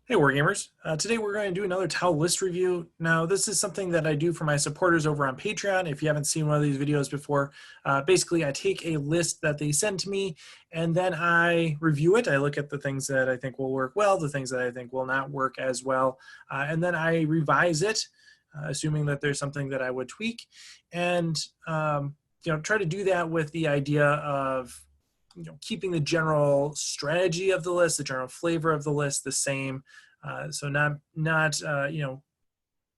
Hey Wargamers, today we're going to do another towel list review. Now this is something that I do for my supporters over on Patreon. If you haven't seen one of these videos before, basically I take a list that they send to me and then I review it. I look at the things that I think will work well, the things that I think will not work as well, and then I revise it, assuming that there's something that I would tweak, and try to do that with the idea of keeping the general strategy of the list, the general flavor of the list the same. So not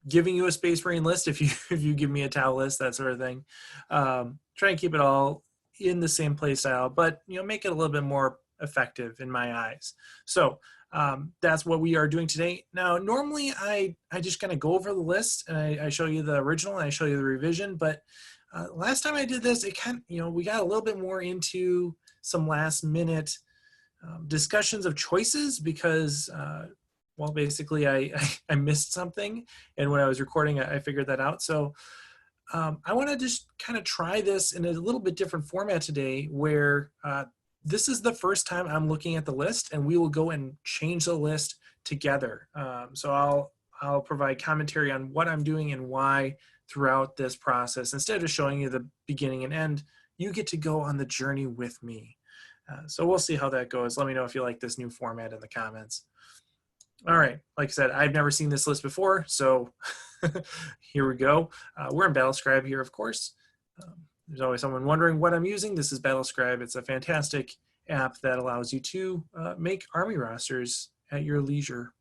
giving you a Space Marine list if you give me a towel list, that sort of thing. Try and keep it all in the same play style, but make it a little bit more effective in my eyes. So that's what we are doing today. Now, normally I just kind of go over the list and I show you the original and I show you the revision, but last time I did this, it we got a little bit more into some last minute discussions of choices because, well, basically I missed something. And when I was recording, I figured that out. So I want to just kind of try this in a little bit different format today where this is the first time I'm looking at the list and we will go and change the list together. So I'll provide commentary on what I'm doing and why throughout this process. Instead of showing you the beginning and end, you get to go on the journey with me. So we'll see how that goes. Let me know if you like this new format in the comments. All right, like I said, I've never seen this list before, so here we go. We're in Battlescribe here, of course. There's always someone wondering what I'm using. This is Battlescribe. It's a fantastic app that allows you to make army rosters at your leisure.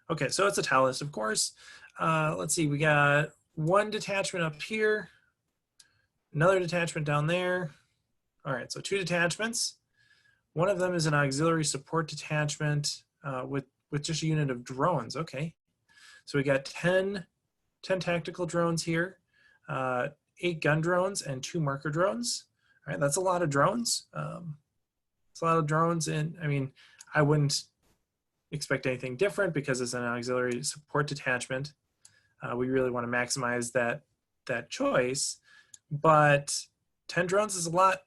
Okay, so it's a towel list, of course. Let's see, we got one detachment up here, another detachment down there. All right, so two detachments. One of them is an auxiliary support detachment with just a unit of drones. Okay, so we got 10 tactical drones here, 8 gun drones and 2 marker drones. All right, that's a lot of drones. It's a lot of drones, and I mean, I wouldn't expect anything different because it's an auxiliary support detachment. We really want to maximize that choice, but 10 drones is a lot.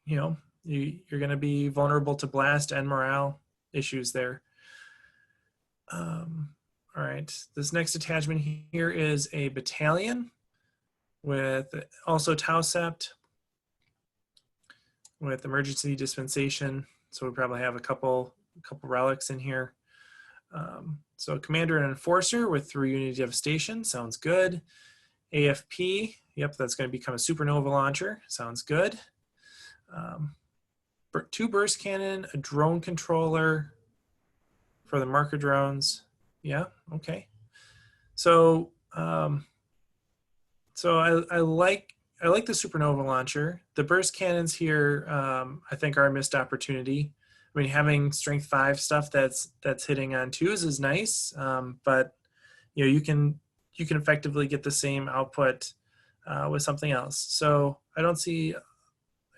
You're going to be vulnerable to blast and morale issues there. All right, this next detachment here is a battalion with also Tau Sept with emergency dispensation. So we probably have a couple relics in here. So commander and enforcer with 3 units of devastation, sounds good. AFP, yep, that's going to become a supernova launcher, sounds good. 2 burst cannon, a drone controller for the marker drones. Yeah, okay. So I like the supernova launcher. The burst cannons here, I think, are a missed opportunity. I mean, having strength 5 stuff that's hitting on 2s is nice, but you can effectively get the same output with something else. So I don't see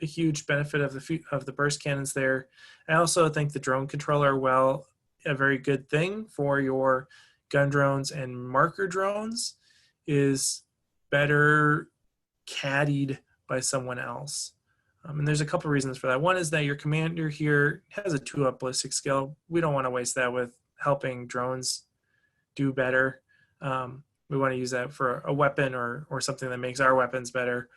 a huge benefit of the burst cannons there. I also think the drone controller, well, a very good thing for your gun drones and marker drones, is better caddied by someone else. And there's a couple reasons for that. One is that your commander here has a 2-up ballistic skill. We don't want to waste that with helping drones do better. We want to use that for a weapon or something that makes our weapons better.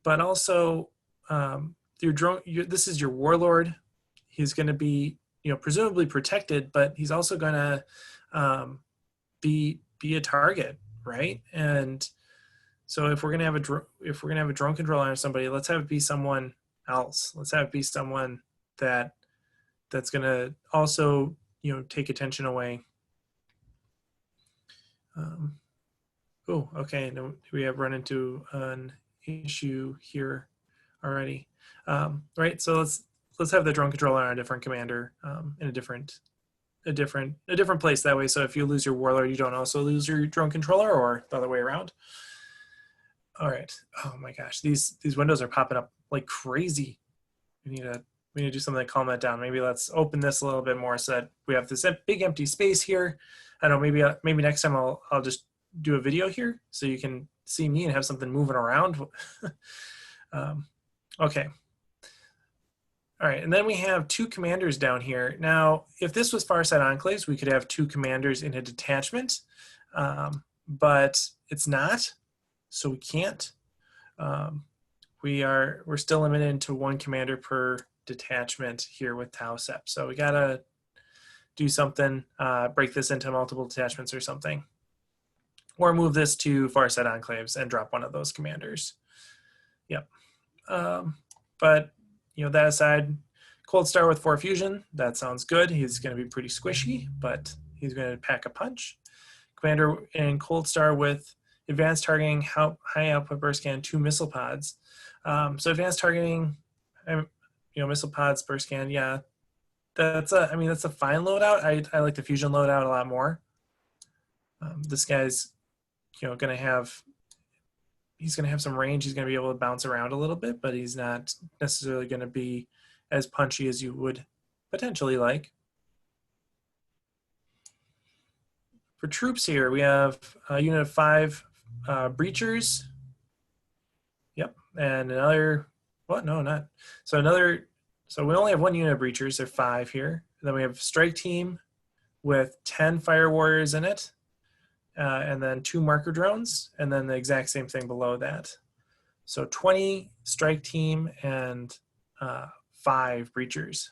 But also, your drone. This is your warlord. He's going to be, presumably protected, but he's also going to be a target, right? And so if we're going to have a drone controller on somebody, let's have it be someone else. Let's have it be someone that's going to also, take attention away. Oh, okay. No, we have run into an issue here already. Right. So let's have the drone controller on a different commander in a different place that way. So if you lose your warlord, you don't also lose your drone controller, or the other way around. All right. Oh my gosh, these windows are popping up like crazy. We need to do something to calm that down. Maybe let's open this a little bit more so that we have this big empty space here. I don't know, maybe next time I'll just do a video here so you can see me and have something moving around. Okay. All right, and then we have 2 commanders down here. Now, if this was Farside Enclaves, we could have 2 commanders in a detachment, but it's not, so we can't. We're still limited to 1 commander per detachment here with Tau Sep. So we gotta do something, break this into multiple detachments or something, or move this to Farside Enclaves and drop one of those commanders. Yep. But that aside, Cold Star with 4 fusion, that sounds good. He's going to be pretty squishy, but he's going to pack a punch. Commander in Cold Star with advanced targeting, high output burst cannon, 2 missile pods. So advanced targeting, missile pods, burst cannon, yeah. That's a fine loadout. I like the fusion loadout a lot more. This guy's going to have some range. He's going to be able to bounce around a little bit, but he's not necessarily going to be as punchy as you would potentially like. For troops here, we have a unit of 5 breachers. Yep, and another, what? No, not. So we only have 1 unit of breachers. There are 5 here. And then we have strike team with 10 fire warriors in it. And then 2 marker drones, and then the exact same thing below that. So 20 strike team and 5 breachers.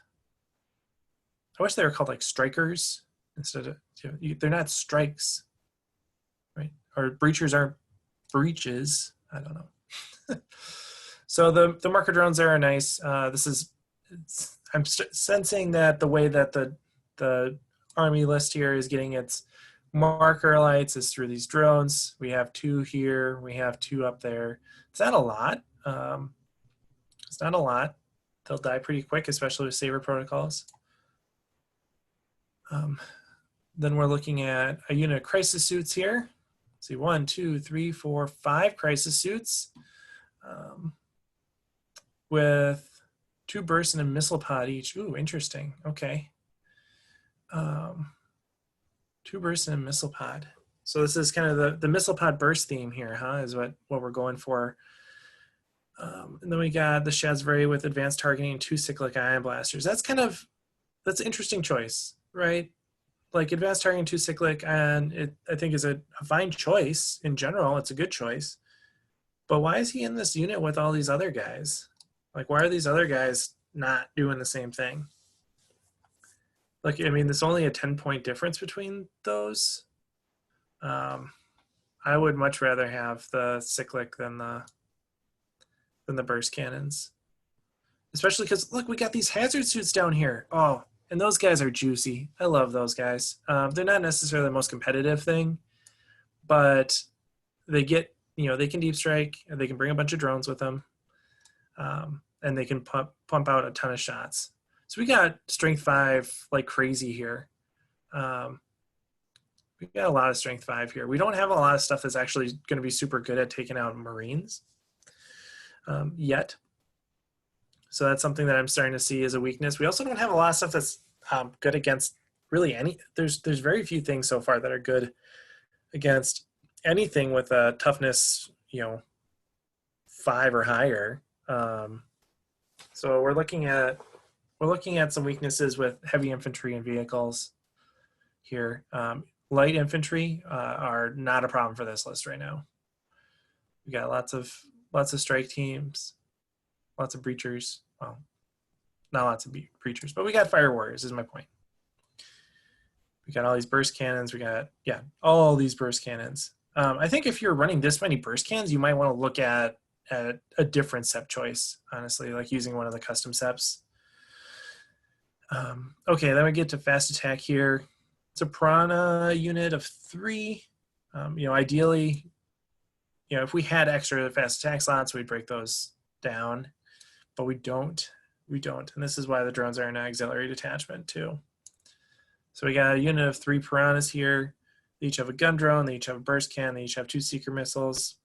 I wish they were called like strikers instead of, they're not strikes, right? Or breachers aren't breaches. I don't know. So the marker drones there are nice. I'm sensing that the way that the army list here is getting its marker lights is through these drones. We have 2 here. We have 2 up there. It's not a lot. It's not a lot. They'll die pretty quick, especially with saber protocols. Then we're looking at a unit of crisis suits here. Let's see, 1, 2, 3, 4, 5 crisis suits with 2 bursts and a missile pod each. Ooh, interesting. Okay. 2 bursts and a missile pod. So this is kind of the missile pod burst theme here, huh? Is what we're going for. And then we got the Shazvari with advanced targeting and 2 cyclic ion blasters. That's an interesting choice, right? Like advanced targeting, 2 cyclic, and I think is a fine choice in general. It's a good choice. But why is he in this unit with all these other guys? Like, why are these other guys not doing the same thing? Like, I mean, there's only a 10-point difference between those. I would much rather have the cyclic than the burst cannons. Especially because, look, we got these hazard suits down here. Oh, and those guys are juicy. I love those guys. They're not necessarily the most competitive thing, but they get, they can deep strike, and they can bring a bunch of drones with them, and they can pump out a ton of shots. So we got strength 5 like crazy here. We got a lot of strength 5 here. We don't have a lot of stuff that's actually going to be super good at taking out Marines yet. So that's something that I'm starting to see as a weakness. We also don't have a lot of stuff that's good against really any. There's very few things so far that are good against anything with a toughness 5 or higher. So we're looking at some weaknesses with heavy infantry and vehicles here. Light infantry are not a problem for this list right now. We got lots of strike teams, lots of breachers. Well, not lots of breachers, but we got fire warriors is my point. We got all these burst cannons. We got, all these burst cannons. I think if you're running this many burst cannons, you might want to look at a different SEP choice, honestly, like using one of the custom SEPs. Okay, then we get to fast attack here. It's a Piranha unit of 3. Ideally, if we had extra fast attack slots, we'd break those down, but we don't. And this is why the drones are an auxiliary detachment too. So we got a unit of 3 Piranhas here. They each have a gun drone, they each have a burst cannon, they each have 2 seeker missiles.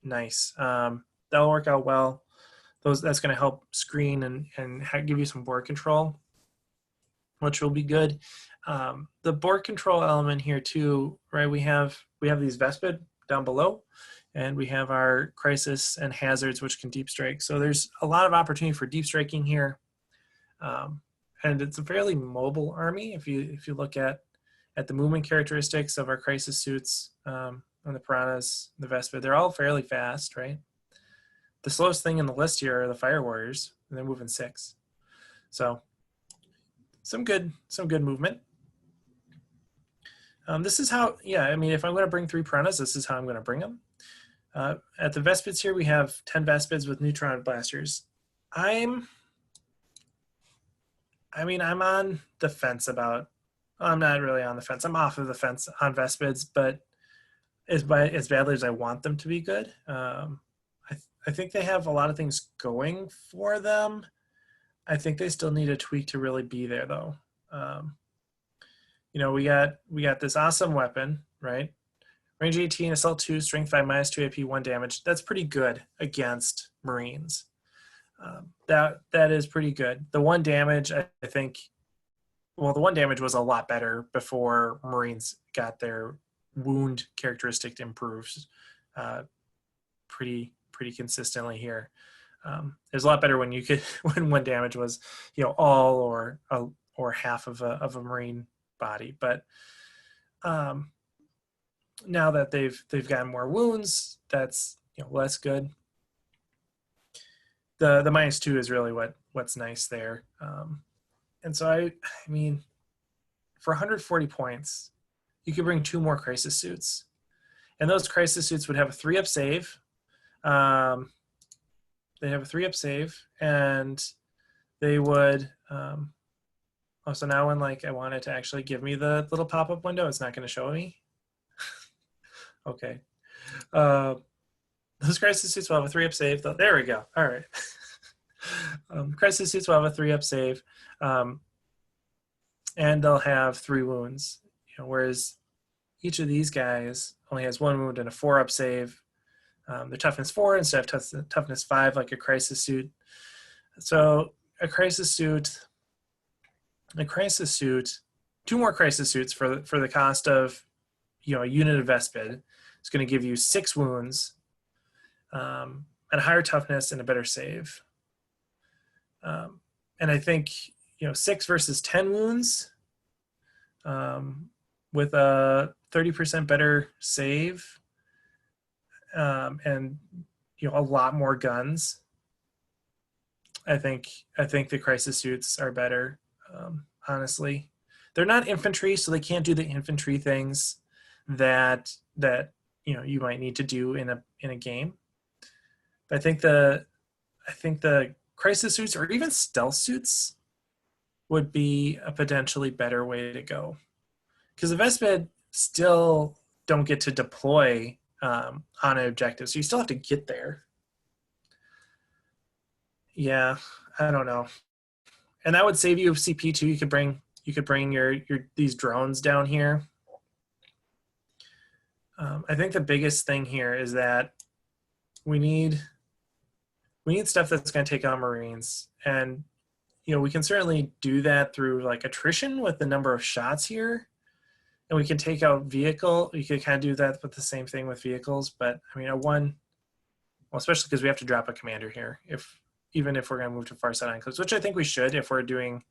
Nice. That'll work out well. That's going to help screen and give you some board control, which will be good. The board control element here too, right? We have these Vespid down below, and we have our crisis and hazards, which can deep strike. So there's a lot of opportunity for deep striking here. And it's a fairly mobile army. If you look at the movement characteristics of our crisis suits, and the piranhas, the Vespid, they're all fairly fast, right? The slowest thing in the list here are the fire warriors, and they're moving 6. So some good movement. This is how, yeah, I mean, if I'm going to bring 3 piranhas, this is how I'm going to bring them. At the Vespids here, we have 10 Vespids with neutron blasters. I'm on the fence about, I'm not really on the fence. I'm off of the fence on Vespids, but as badly as I want them to be good. I think they have a lot of things going for them. I think they still need a tweak to really be there, though. You know, we got this awesome weapon, right? Range 18, assault 2, strength 5, -2 AP, 1 damage. That's pretty good against Marines. That is pretty good. The 1 damage, I think, well, the 1 damage was a lot better before Marines got their wound characteristic improved pretty consistently here. It was a lot better when you could when 1 damage was, you know, all or half of a Marine body. But now that they've gotten more wounds, that's, you know, less good. The -2 is really what's nice there. And so I mean, for 140 points, you could bring 2 more crisis suits, and those crisis suits would have a 3-up save. They have a 3-up save, and they would. Oh, so now when like I want it to actually give me the little pop-up window, it's not going to show me. Okay. Those crisis suits will have a 3-up save. There we go. All right. Crisis suits will have a 3-up save, and they'll have 3 wounds. You know, whereas each of these guys only has 1 wound and a 4-up save. They're toughness 4 instead of toughness 5, like a crisis suit. So a crisis suit, 2 more crisis suits for the cost of, you know, a unit of Vespid is going to give you 6 wounds, and a higher toughness and a better save. And I think, you know, 6 versus 10 wounds, with a 30% better save, and, you know, a lot more guns. I think the crisis suits are better. Honestly, they're not infantry, so they can't do the infantry things that you know you might need to do in a game. But I think the crisis suits or even stealth suits would be a potentially better way to go, because the Vespid still don't get to deploy on an objective, so you still have to get there. Yeah, I don't know. And that would save you CP too. You could bring your these drones down here. I think the biggest thing here is that we need stuff that's going to take on Marines, and you know we can certainly do that through like attrition with the number of shots here, and we can take out vehicle. You could kind of do that with the same thing with vehicles, but I mean well, especially because we have to drop a commander here even if we're going to move to far side enclaves, which I think we should if we're doing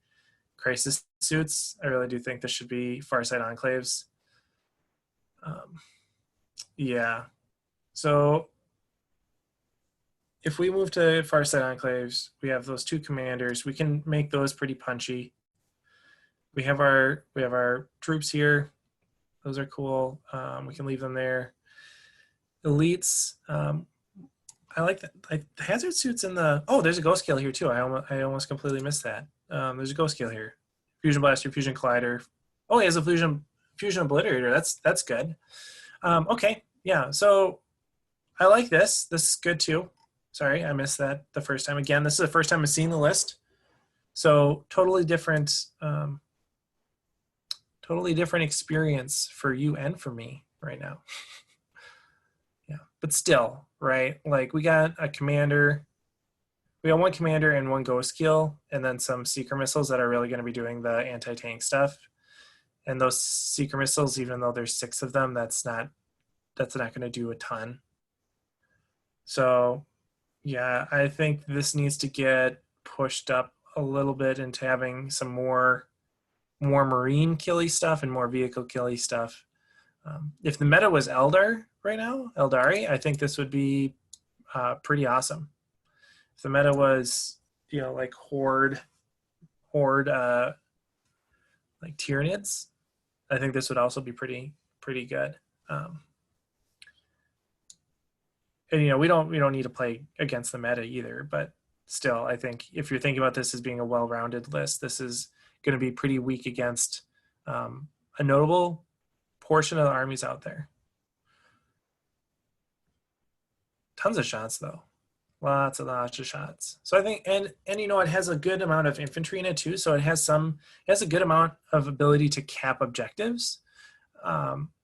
crisis suits. I really do think this should be far side enclaves. Yeah. So if we move to far side enclaves, we have those 2 commanders. We can make those pretty punchy. We have our troops here. Those are cool. We can leave them there. Elites. I like that. Like the hazard suits in the. Oh, there's a ghost scale here too. I almost completely missed that. There's a ghost scale here. Fusion blaster, fusion collider. Oh, he has a fusion obliterator. That's good. Okay, yeah. So I like this. This is good too. Sorry, I missed that the first time. Again, this is the first time I've seen the list, so totally different experience for you and for me right now. Yeah, but still, right? Like we got a commander, we got 1 commander and 1 ghost skill, and then some seeker missiles that are really going to be doing the anti-tank stuff. And those seeker missiles, even though there's 6 of them, that's not going to do a ton. So yeah, I think this needs to get pushed up a little bit into having some more marine killy stuff and more vehicle killy stuff. If the meta was Eldar right now, Eldari, I think this would be pretty awesome. If the meta was, you know, like Horde, like Tyranids, I think this would also be pretty good. And you know, we don't need to play against the meta either, but still, I think if you're thinking about this as being a well-rounded list, this is going to be pretty weak against a notable portion of the armies out there. Tons of shots though, lots of shots. So I think, and you know, it has a good amount of infantry in it too, so it has a good amount of ability to cap objectives.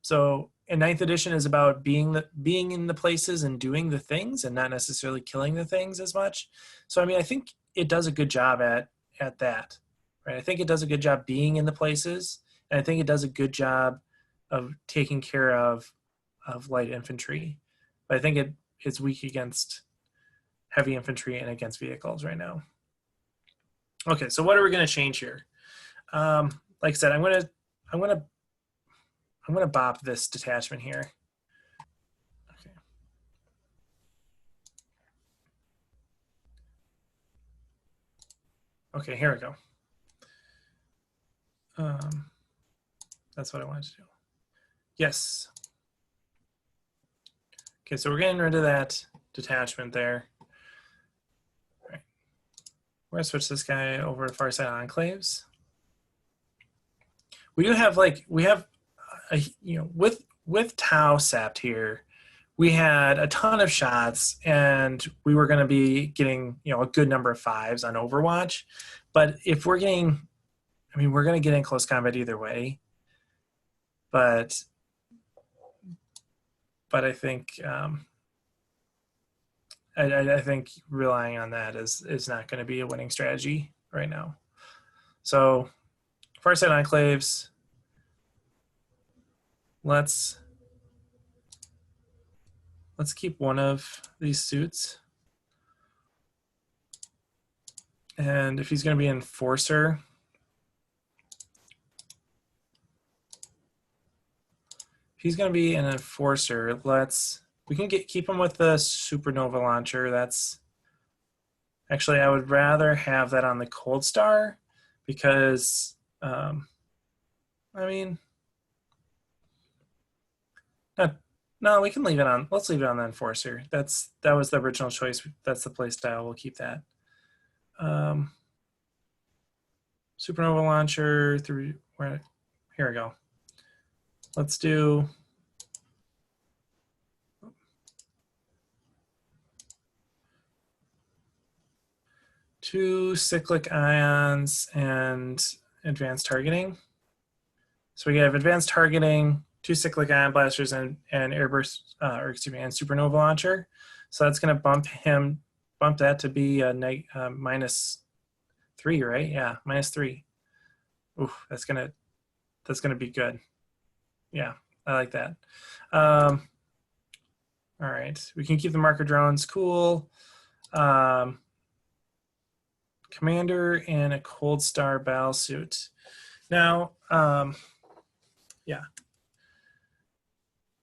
So and 9th edition is about being in the places and doing the things and not necessarily killing the things as much. So I mean, I think it does a good job at that, right? I think it does a good job being in the places, and I think it does a good job of taking care of light infantry. But I think it's weak against heavy infantry and against vehicles right now. Okay, so what are we going to change here? Like I said, I'm gonna bop this detachment here. Okay. Okay, here we go. That's what I wanted to do. Yes. Okay, so we're getting rid of that detachment there. All right. We're gonna switch this guy over to Farside Enclaves. We do have you know, with Tau Sept here, we had a ton of shots, and we were going to be getting, you know, a good number of 5s on Overwatch. But if we're getting, I mean, we're going to get in close combat either way. But I think I think relying on that is not going to be a winning strategy right now. So Farside Enclaves. Let's keep one of these suits. And if he's going to be Enforcer, we can keep him with the Supernova Launcher. That's actually, I would rather have that on the Cold Star because, I mean, no, we can leave it on. Let's leave it on the Enforcer. That was the original choice. That's the play style. We'll keep that. Supernova Launcher through where? Here we go. Let's do. Two cyclic ions and advanced targeting. So we have advanced targeting, 2 cyclic ion blasters, and airburst, or excuse me, and supernova launcher. So that's going to bump that to be a -3, right? Yeah, -3. Ooh, that's gonna be good. Yeah, I like that. All right, we can keep the marker drones. Cool. Commander and a Cold Star battle suit. Now, yeah.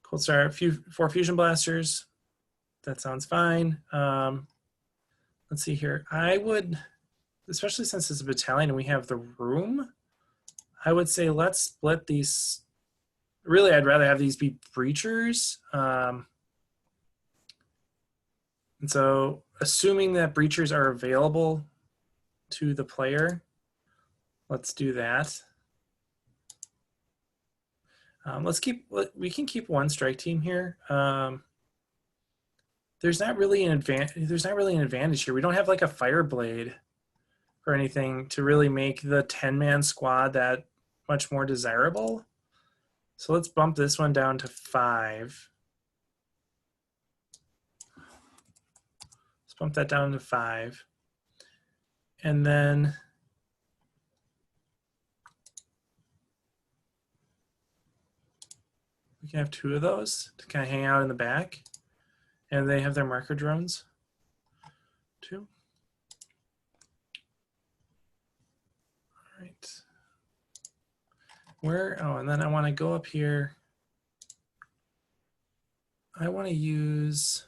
Cold Star, 4 fusion blasters. That sounds fine. Let's see here. I would, especially since it's a battalion and we have the room, I would say let's split these. Really, I'd rather have these be breachers. And so assuming that breachers are available to the player, let's do that. We can keep 1 strike team here. There's not really an advantage here. We don't have like a Fireblade or anything to really make the 10-man squad that much more desirable. So let's bump this one down to 5. Let's bump that down to 5. And then we can have 2 of those to kind of hang out in the back. And they have their marker drones too. right. Where, oh, and then I want to go up here. I want to use,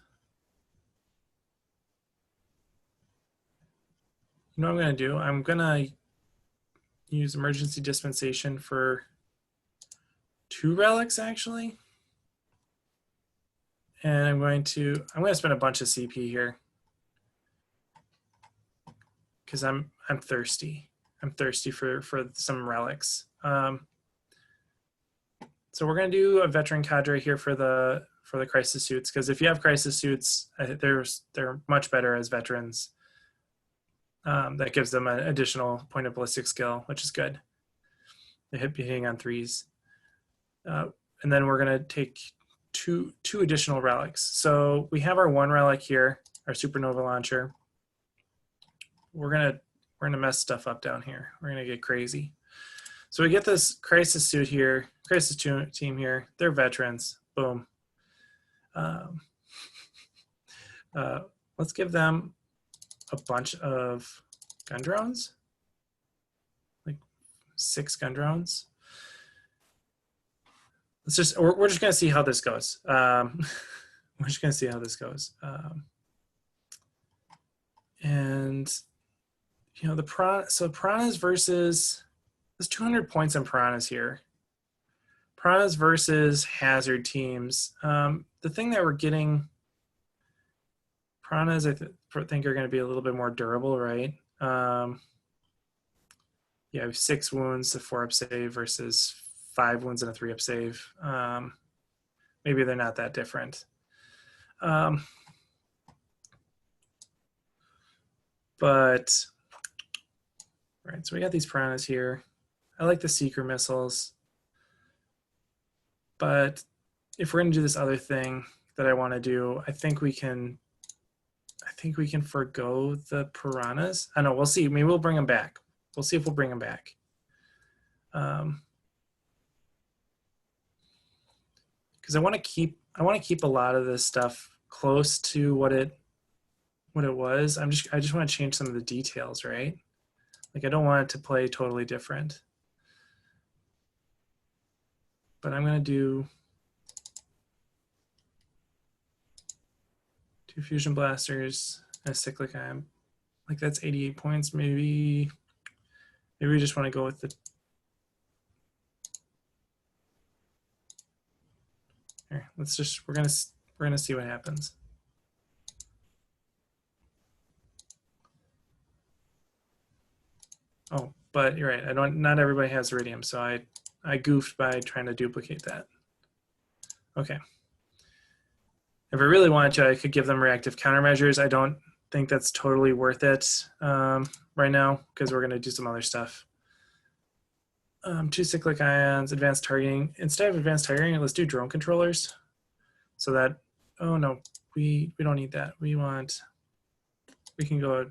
you know what I'm going to do? I'm going to use emergency dispensation for 2 relics actually. And I'm going to spend a bunch of CP here because I'm thirsty. I'm thirsty for some relics. So we're going to do a veteran cadre here for the crisis suits, because if you have crisis suits, they're much better as veterans. That gives them an additional point of ballistic skill, which is good. They hit hitting on 3s. And then we're going to take two additional relics. So we have our 1 relic here, our supernova launcher. We're gonna mess stuff up down here. We're gonna get crazy. So we get this crisis suit here, crisis team here. They're veterans. Boom. Let's give them a bunch of gun drones, like 6 gun drones. We're just gonna see how this goes. We're just gonna see how this goes. And you know, so piranhas versus, there's 200 points in piranhas here. Piranhas versus hazard teams. The thing that we're getting, piranhas I think are going to be a little bit more durable, right? You have 6 wounds, a 4-up save versus 5 wounds and a 3-up save. Maybe they're not that different. But, right, so we got these piranhas here. I like the seeker missiles. But if we're going to do this other thing that I want to do, I think we can forgo the piranhas. I know, we'll see. Maybe we'll bring them back. We'll see if we'll bring them back. Because I want to keep a lot of this stuff close to what it was. I just want to change some of the details, right? Like, I don't want it to play totally different. But I'm going to do 2 fusion blasters and a cyclic ion. Like, that's 88 points. Maybe we just want to go with the. Here, we're gonna see what happens. Oh, but you're right. Not everybody has iridium, so I goofed by trying to duplicate that. Okay. If I really wanted to, I could give them reactive countermeasures. I don't think that's totally worth it right now, because we're going to do some other stuff. 2 cyclic ions, advanced targeting. Instead of advanced targeting, let's do drone controllers. So that, oh no, we don't need that. We can go,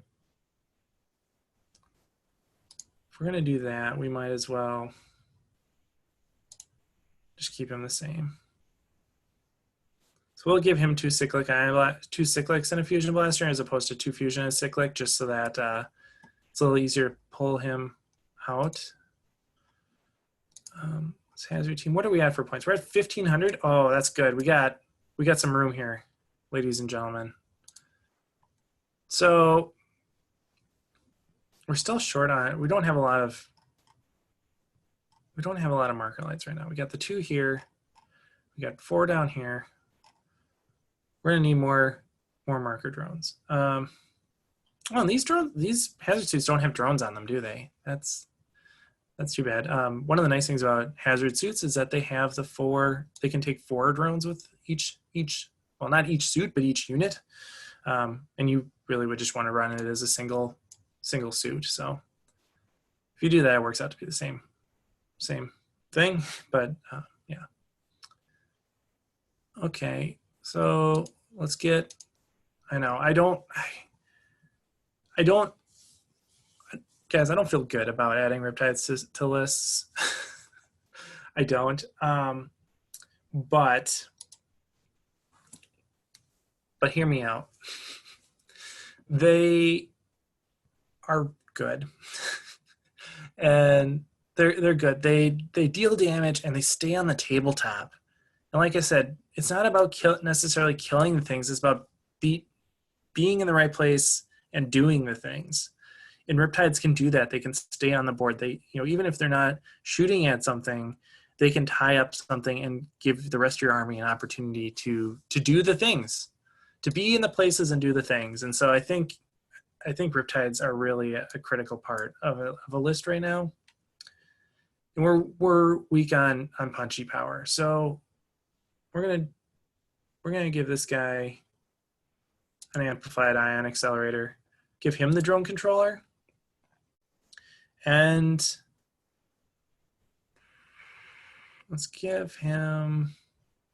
if we're going to do that, we might as well just keep him the same. So we'll give him 2 cyclic ion, 2 cyclics and a fusion blaster, as opposed to 2 fusion and a cyclic, just so that it's a little easier to pull him out. This hazard team, what are we at for points? We're at 1,500. Oh, that's good. We got some room here, ladies and gentlemen. So we're still short on it. We don't have a lot of marker lights right now. We got the 2 here. We got 4 down here. We're gonna need more marker drones. Oh, and these hazard suits don't have drones on them, do they? That's too bad. One of the nice things about hazard suits is that they have they can take 4 drones with each, well, not each suit, but each unit. And you really would just want to run it as a single suit. So if you do that, it works out to be the same thing, but yeah. Okay, so let's get, I know, guys, I don't feel good about adding riptides to lists. I don't, but hear me out. They are good. And they're good. They deal damage and they stay on the tabletop. And like I said, it's not about necessarily killing the things. It's about being in the right place and doing the things. And Riptides can do that. They can stay on the board. They, even if they're not shooting at something, they can tie up something and give the rest of your army an opportunity to do the things, to be in the places and do the things. And so I think Riptides are really a critical part of a list right now. And we're weak on punchy power, so we're gonna give this guy an amplified ion accelerator, give him the drone controller, and let's give him.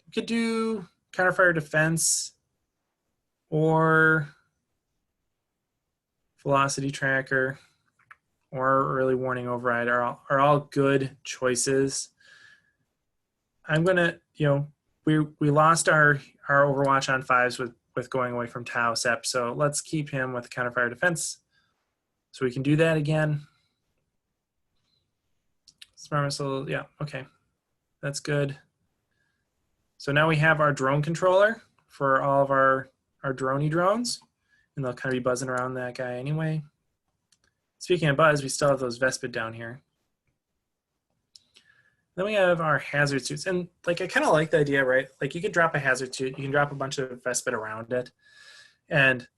We could do counterfire defense or velocity tracker or early warning override are all good choices. I'm gonna, we lost our Overwatch on 5s with going away from Tau Sep, so let's keep him with counterfire defense, so we can do that again. Smart missile, yeah, okay, that's good. So now we have our drone controller for all of our droney drones, and they'll kind of be buzzing around that guy anyway. Speaking of buzz, we still have those Vespid down here. Then we have our hazard suits. And like, I kind of like the idea, right? Like you could drop a hazard suit, you can drop a bunch of Vespid around it, and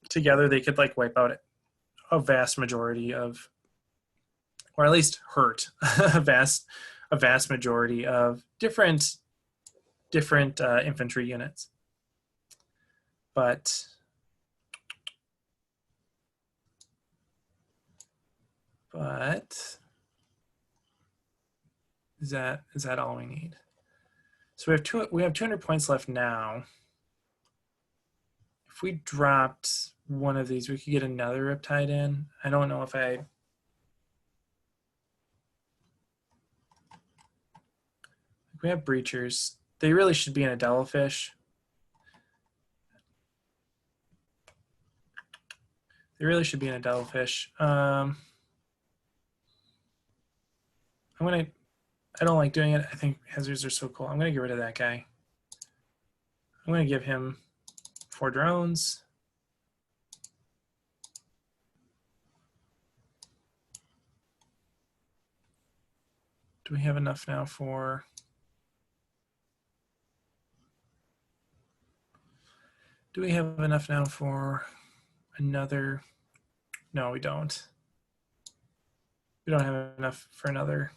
together they could like wipe out a vast majority of, or at least hurt a vast majority of different infantry units. But is that all we need? So we have 200 points left now. If we dropped one of these, we could get another Riptide in. I don't know if we have Breachers. They really should be in a Devilfish. They really should be in a Devilfish. I don't like doing it. I think hazards are so cool. I'm gonna get rid of that guy. I'm gonna give him 4 drones. Do we have enough now for? Do we have enough now for another? No, we don't. We don't have enough for another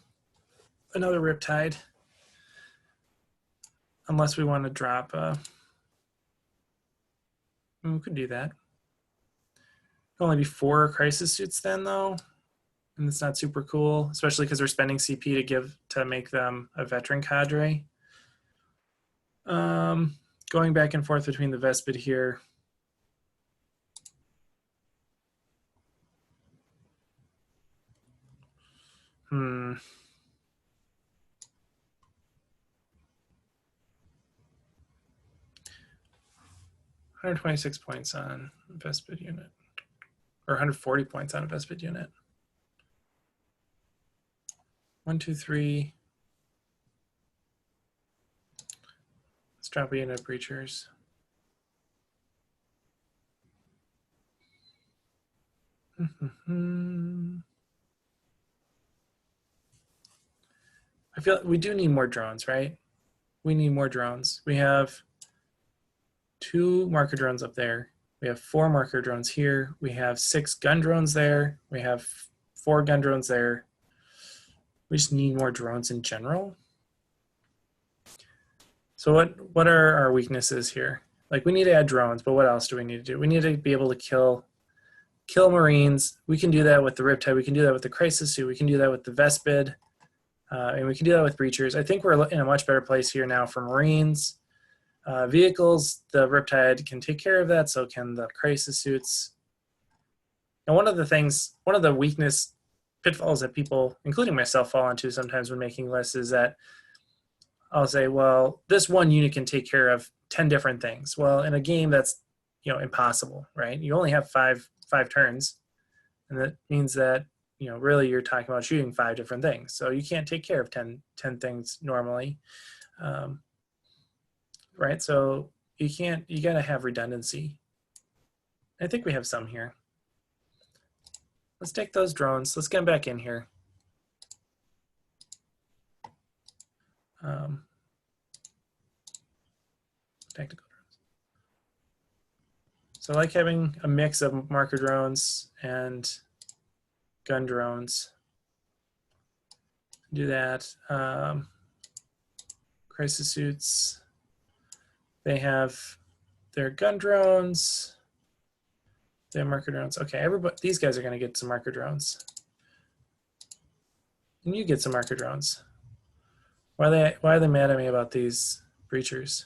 Riptide, unless we want to drop. We could do that. It'll only be 4 crisis suits then, though, and it's not super cool, especially because we're spending CP to make them a veteran cadre. Going back and forth between the Vespid here. Hmm. 126 points on Vespid unit, or 140 points on a Vespid unit. 1, 2, 3. Let's drop a unit of Breachers. I feel like we do need more drones, right? We need more drones. We have 2 marker drones up there. We have 4 marker drones here. We have 6 gun drones there. We have 4 gun drones there. We just need more drones in general. So what are our weaknesses here? Like, we need to add drones, but what else do we need to do? We need to be able to kill Marines. We can do that with the Riptide. We can do that with the Crisis Suit. We can do that with the Vespid. And we can do that with Breachers. I think we're in a much better place here now for Marines. Vehicles, the Riptide can take care of that, so can the Crisis Suits. And one of the weakness pitfalls that people, including myself, fall into sometimes when making lists is that I'll say, well, this one unit can take care of 10 different things. Well, in a game that's impossible, right? You only have five turns, and that means that really you're talking about shooting 5 different things. So you can't take care of 10 things normally. Right? So you got to have redundancy. I think we have some here. Let's take those drones. Let's get them back in here. Tactical drones. So I like having a mix of marker drones and gun drones. Do that. Crisis suits. They have their gun drones. They have marker drones. Okay, everybody, these guys are going to get some marker drones. And you get some marker drones. Why are they mad at me about these breachers?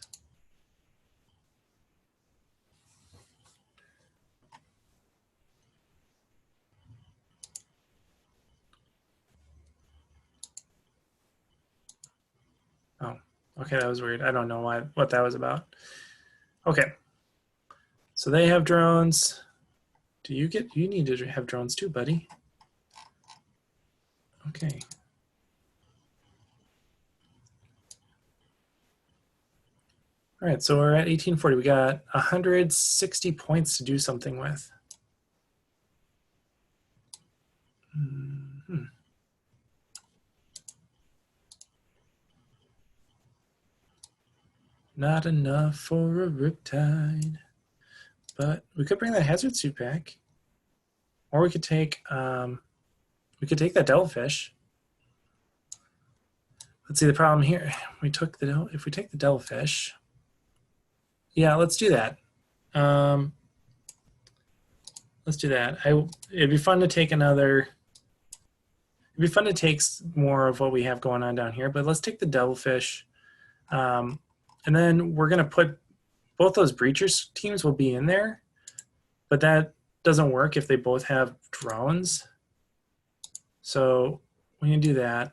Oh, okay, that was weird. I don't know what that was about. Okay, so they have drones. You need to have drones too, buddy. Okay. All right, so we're at 1840. We got 160 points to do something with. Not enough for a riptide, but we could bring that hazard suit back, or we could take that devilfish. Let's see the problem here. If we take the devilfish, yeah, let's do that. Let's do that. It'd be fun to take another. It'd be fun to take more of what we have going on down here, but let's take the devilfish. And then we're going to put both those breachers teams will be in there, but that doesn't work if they both have drones. So we can do that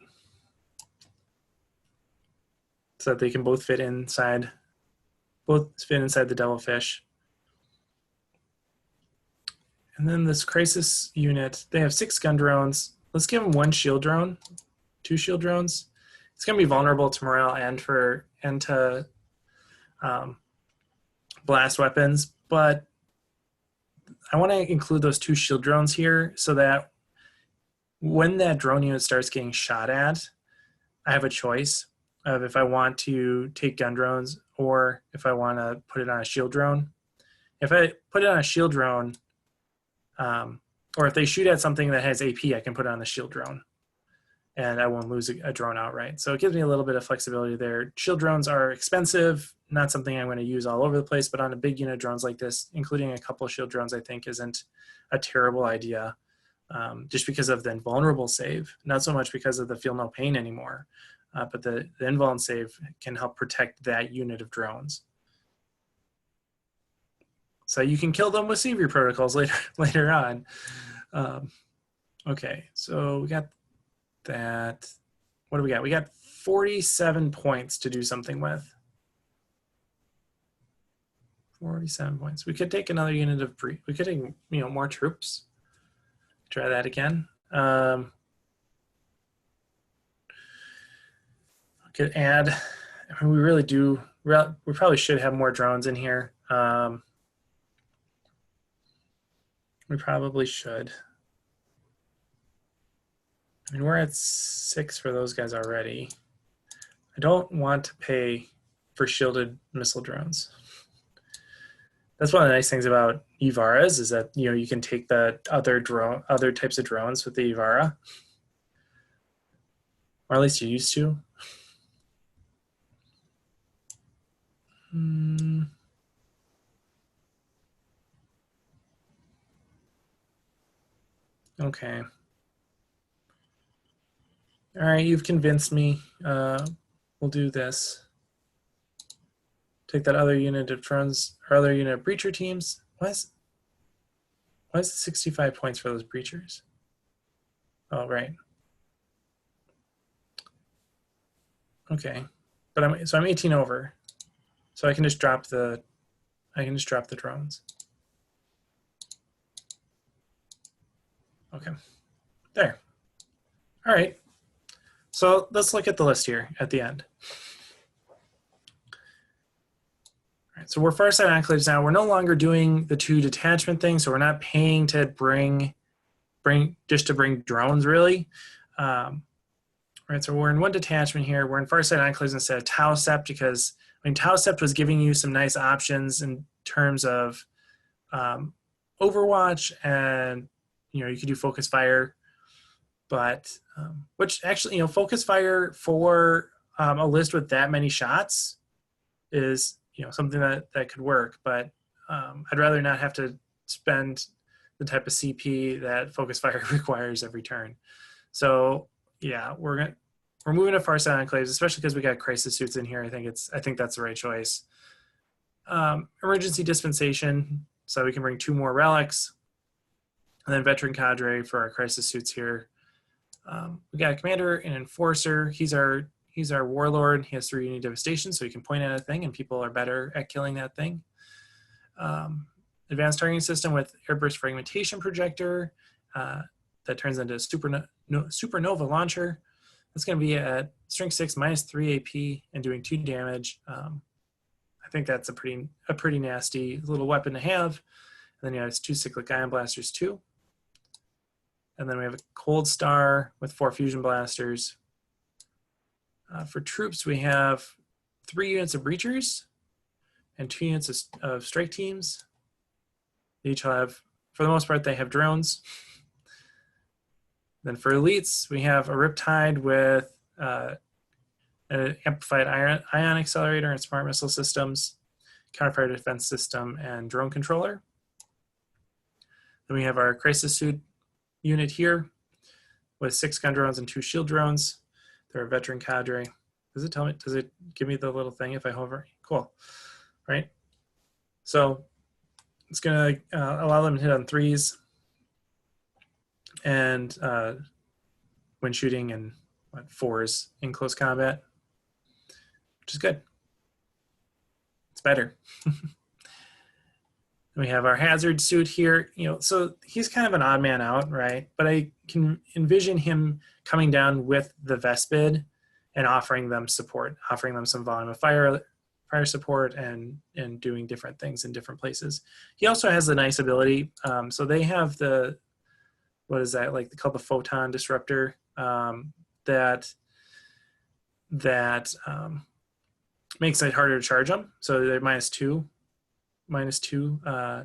so that they can both fit inside the devilfish. And then this crisis unit, they have 6 gun drones. Let's give them 1 shield drone, 2 shield drones. It's going to be vulnerable to morale and to blast weapons, but I want to include those 2 shield drones here so that when that drone unit starts getting shot at, I have a choice of if I want to take gun drones or if I want to put it on a shield drone. If I put it on a shield drone, or if they shoot at something that has AP, I can put it on the shield drone and I won't lose a drone outright. So it gives me a little bit of flexibility there. Shield drones are expensive, not something I'm going to use all over the place, but on a big unit of drones like this, including a couple of shield drones, I think isn't a terrible idea, just because of the invulnerable save, not so much because of the feel no pain anymore, but the invuln save can help protect that unit of drones. So you can kill them with savior protocols later on. Okay, so we got that. What do we got? We got 47 points to do something with. 47 points. We could take another unit of we could take more troops. Try that again. We could add. I mean, we really do. We probably should have more drones in here. We probably should. I mean, we're at 6 for those guys already. I don't want to pay for shielded missile drones. That's one of the nice things about Evaras is that you can take the other types of drones with the Evara, or at least you used to. Okay. All right, you've convinced me. We'll do this. Take that other unit of drones, or other unit of breacher teams. Why is it 65 points for those breachers? Oh, right. Okay, but I'm 18 over, so I can just drop the drones. Okay. There. All right. So let's look at the list here at the end. All right, so we're fireside enclaves now. We're no longer doing the 2 detachment thing, so we're not paying to bring drones really. Right, so we're in 1 detachment here. We're in fireside enclaves instead of Tau Sept because Tau Sept was giving you some nice options in terms of Overwatch, and you could do focus fire, but which actually focus fire for a list with that many shots is something that could work, but I'd rather not have to spend the type of CP that focus fire requires every turn. So yeah, we're moving to Farsight Enclaves, especially because we got crisis suits in here. I think that's the right choice. Emergency dispensation, so we can bring 2 more relics, and then veteran cadre for our crisis suits here. We got a commander and enforcer. He's our warlord. He has 3 unit devastation, so he can point at a thing and people are better at killing that thing. Advanced targeting system with airburst fragmentation projector that turns into supernova launcher. That's going to be at strength 6 -3 AP and doing 2 damage. I think that's a pretty nasty little weapon to have. And then it's 2 cyclic ion blasters too. And then we have a cold star with 4 fusion blasters. For troops, we have 3 units of breachers and 2 units of strike teams. They each have, for the most part, they have drones. Then for elites, we have a Riptide with an amplified ion accelerator and smart missile systems, counterfire defense system, and drone controller. Then we have our crisis suit unit here with 6 gun drones and 2 shield drones. They're a veteran cadre. Does it give me the little thing if I hover? Cool, right? So it's gonna allow them to hit on 3s and when shooting, and 4s in close combat, which is good. It's better. We have our hazard suit here, so he's kind of an odd man out, right? But I can envision him coming down with the Vespid and offering them support, offering them some volume of fire support, and doing different things in different places. He also has the nice ability. So they have what is that, like called the photon disruptor, that makes it harder to charge them. So they're -2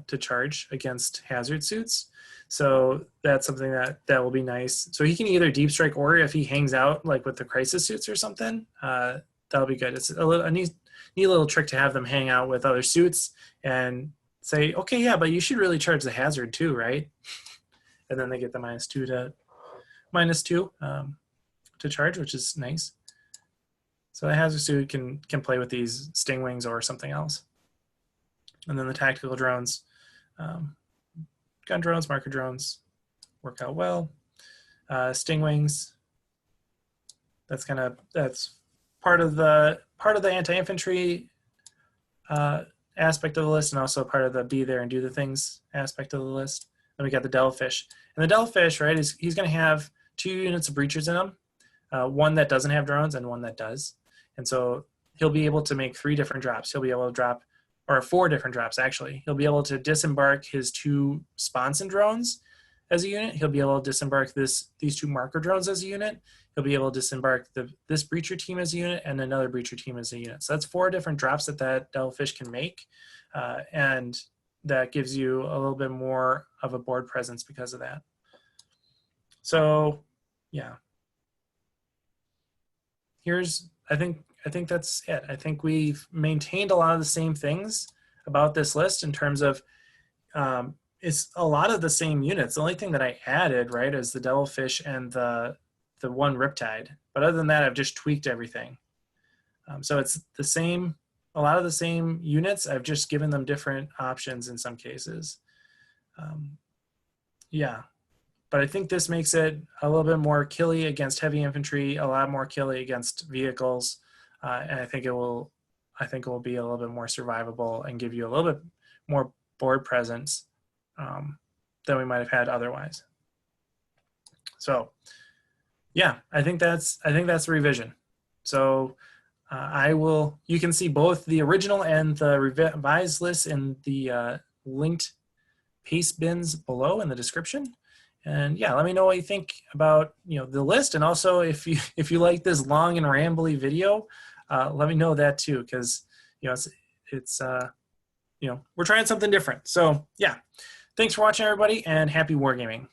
to charge against hazard suits. So that's something that will be nice. So he can either deep strike, or if he hangs out like with the crisis suits or something, that'll be good. It's a neat little trick to have them hang out with other suits and say, okay, yeah, but you should really charge the hazard too, right? And then they get the -2 to charge, which is nice. So the hazard suit can play with these sting wings or something else. And then the tactical drones, gun drones, marker drones, work out well. Sting wings, that's part of the anti-infantry aspect of the list, and also part of the be there and do the things aspect of the list. Then we got the Devilfish, and the Devilfish, right, he's going to have 2 units of breachers in him, 1 that doesn't have drones and 1 that does, and so he'll be able to make 3 different drops. He'll be able to drop, or 4 different drops actually. He'll be able to disembark his 2 sponson drones as a unit. He'll be able to disembark these 2 marker drones as a unit. He'll be able to disembark this breacher team as a unit and another breacher team as a unit. So that's 4 different drops that Devilfish can make, and that gives you a little bit more of a board presence because of that. So yeah, I think that's it. I think we've maintained a lot of the same things about this list in terms of it's a lot of the same units. The only thing that I added, right, is the Devilfish and the 1 Riptide. But other than that, I've just tweaked everything. So it's the same, a lot of the same units. I've just given them different options in some cases. Yeah, but I think this makes it a little bit more killy against heavy infantry, a lot more killy against vehicles. And I think it will be a little bit more survivable and give you a little bit more board presence than we might have had otherwise. So yeah, I think that's the revision. So you can see both the original and the revised list in the linked paste bins below in the description. And yeah, let me know what you think about the list, and also if you like this long and rambly video, let me know that too, because it's we're trying something different. So yeah, thanks for watching, everybody, and happy wargaming.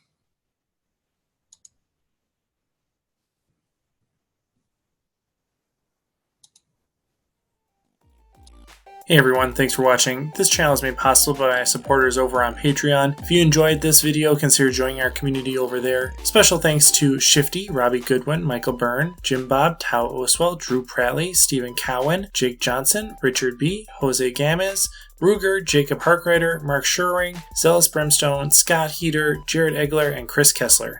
Hey everyone, thanks for watching. This channel is made possible by my supporters over on Patreon. If you enjoyed this video, consider joining our community over there. Special thanks to Shifty, Robbie Goodwin, Michael Byrne, Jim Bob, Tao Oswald, Drew Pratley, Stephen Cowan, Jake Johnson, Richard B., Jose Gamez, Ruger, Jacob Harkrider, Mark Schuring, Zealous Brimstone, Scott Heater, Jared Egler, and Chris Kessler.